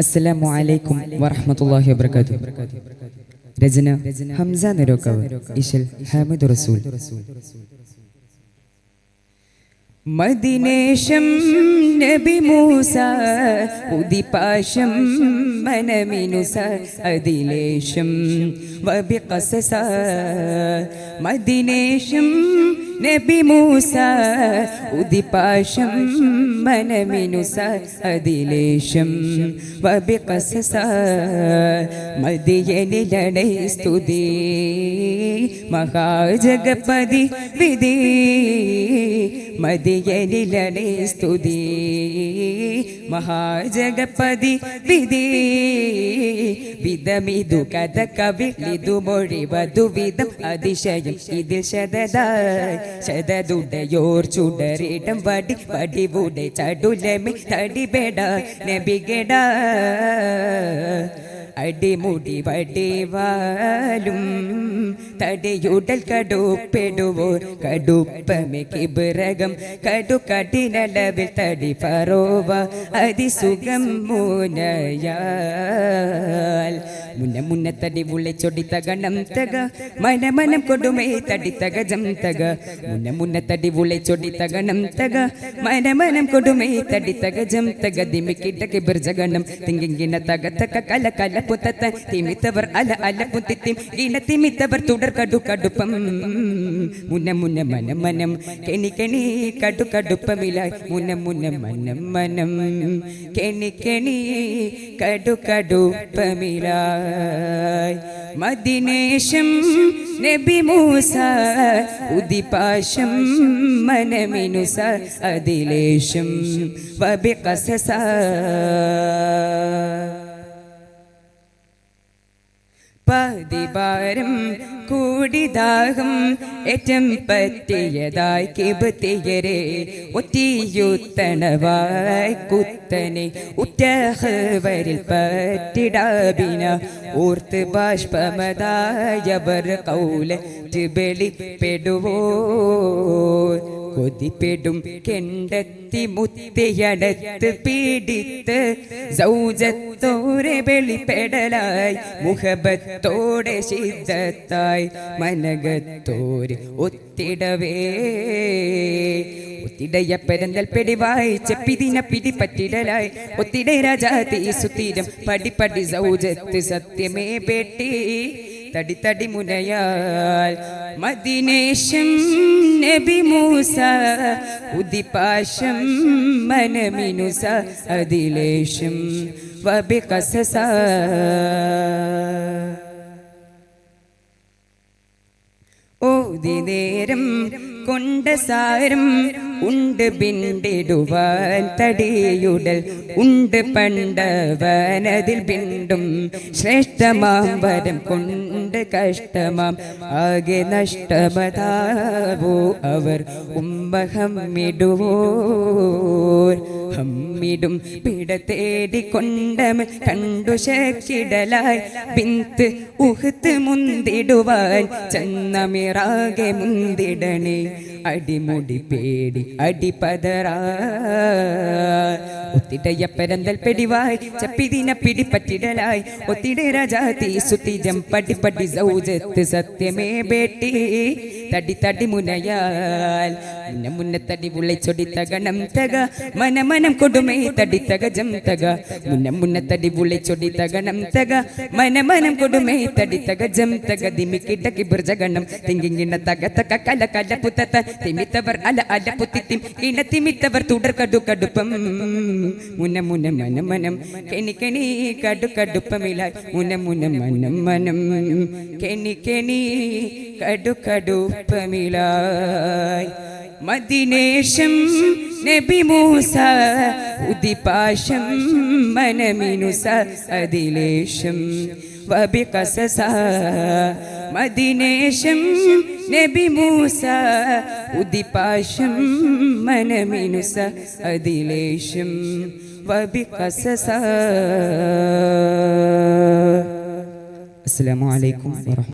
അസ്സലാമു അലൈക്കും വറഹ്മത്തുള്ളാഹി വബറകാതുഹു. രചന ഹംസ നിരോക്കവ്, ഇശൽ ഹാമിദ് റസൂൽ. മദിനേശം നബി മൂസ ഉദിപാശം മനമിനുസ അതിലേശം വബിഖസസ. മദിനേശം നബി മൂസ ഉദിപാശം മനമിനുസ അതിലേശം വബിഖസസ. മദിയനിലടൈ സ്തുതി മഹാജഗപതി വിധി. മദിയനിലടൈ സ്തുതി മഹാജഗപതി വിധി. വിധമിതു കഥ കവിളിതു മൊഴിവതു വിധം അതിശയം ഇതിൽ ശതദായി. ശതദുടയോർ ചുടരിടം വടി വടിവുടെ ചടുലമി തടിബെട നബിഗെട. അടിമുടി വടിവാലും തടിയുടൽ കടുപ്പെടുവോർ കടുപ്പമെ കിബിറകം കടുകടിനളവിൽ തടി ഫറോവ അതിസുഖം മൂനയാൽ. മുന്ന മുന്ന തടി വിളിച്ചൊടി തകണം തക മനമനം കൊടുമേ തടി തകജം തക. മുന്ന മുന്ന തടി വിളിച്ചൊടി തകണം തക മനമനം കൊടുമേ തടി തകജം തക. ദിമിക്കിട്ട കിബിർ ജഗണം തിങ്കിങ്ങിന തക തക കല കല പുത്തത്ത തിമിത്തവർ അല അല പുത്തിത്തിം ഗീന തിമിത്തവർ തുടർ കടു കടുപ്പം. മുന്ന മുന്ന മനം മനം കെണി കെണി കടു കടുപ്പമിലായി. മുന്ന മുന്ന മനം മനം കെണി കെണി കടു കടുപ്പമിലായി. മദിനേശം നബി മൂസ ഉദിപാശം മനമിനുസ അതിലേശം വബിഖസസ. പതിഭാരം കൂടിദാഹം ഏറ്റം പറ്റിയതായി കിബത്തിയരെ ഒറ്റിയുത്തണവായി കുത്തനെ ഉറ്റഹവരിൽ പറ്റിടാബിന. ഓർത്ത് ബാഷ്പമതായവർ കൗലറ്റ് വെളിപ്പെടുവോ. കൊതിപ്പെടും കെണ്ടത്തി മുത്തിയടത്ത് പീഡിത്ത് സൗജത്തോരെ വെളിപ്പെടലായി. മുഹബത്തോടെ ശിദ്ധത്തായി മനകത്തോര് ഒത്തിടവേ. ഒത്തിടയ പെരന്തൽ പെടിവായി ചെപ്പിതിന പിടി പറ്റിടലായി. ഒത്തിട രാജാതി സുതീരം പടിപ്പടി സൗജത്ത് സത്യമേ പേട്ടി തടി തടി മുനയാൽ. മദിനേശം നബി മൂസ ഉദിപാശം മനമിനുസ അതിലേശം വബിഖസസ. ഓതി നേരം കൊണ്ട സാരം ഉണ്ട് ബിണ്ടിടുവാൻ തടിയുടൽ ഉണ്ട് പണ്ടവനതിൽ ബിണ്ടും. ശ്രേഷ്ഠമാം വരം കൊണ്ട് കഷ്ടമാം ആകെ നഷ്ടമതാവോ അവർ ഉമ്മ ഹമ്മിടുവോർ. ഹമ്മിടും പിട തേടിക്കൊണ്ടമ കണ്ടു ശക്കിടലായി. ബിന്ത് ഉഹത്ത് മുന്തിടുവാൻ ചന്നമിറാകെ മുന്തിടണേ. അടിമുടി പേടി അടിപതറാ. ഒത്തിടയ പെരന്തൽ പെടിവായി ചപ്പിതിന പിടിപ്പറ്റിടലായി. ഒത്തിട രാജാതി സുതിജം പടിപ്പടി സൗജത്ത് സത്യമേ ബേട്ടി തടി തടി മുനയാൽ. മുന്ന മുന്ന തടി വിളിച്ചൊടി തകണം തക മനമനം കൊടുമേ തടി തകജം തക. മുന്ന മുന്ന തടി വിളിച്ചൊടി തകണം തക മനമനം കൊടുമേ തടി തകജം തക. ദിമിക്കിട്ട കിബിർ ജഗണം തിങ്കിങ്ങിന തക തക കല കല പുത്തത്ത തിമിത്തവർ അല അല പുത്തിത്തിം ഗീന തിമിത്തവർ തുടർ കടു കടുപ്പം. മുന്ന മുന്ന മനം മനം കെണി കെണി കടു കടുപ്പമിലായി. മുന്ന മുന്ന മനം മനം കെണി കെണി കടു കടുപ്പമിലായി. മദിനേശം നബി മൂസ ഉദിപാശം മനമിനുസ അതിലേശം വബിഖസസ. മദിനേശം നബി മൂസ ഉദിപാശം മനമിനുസ അതിലേശം വബിഖസസ. അസ്സലാമു അലൈക്കും വറഹ്മത്തുള്ളാഹി.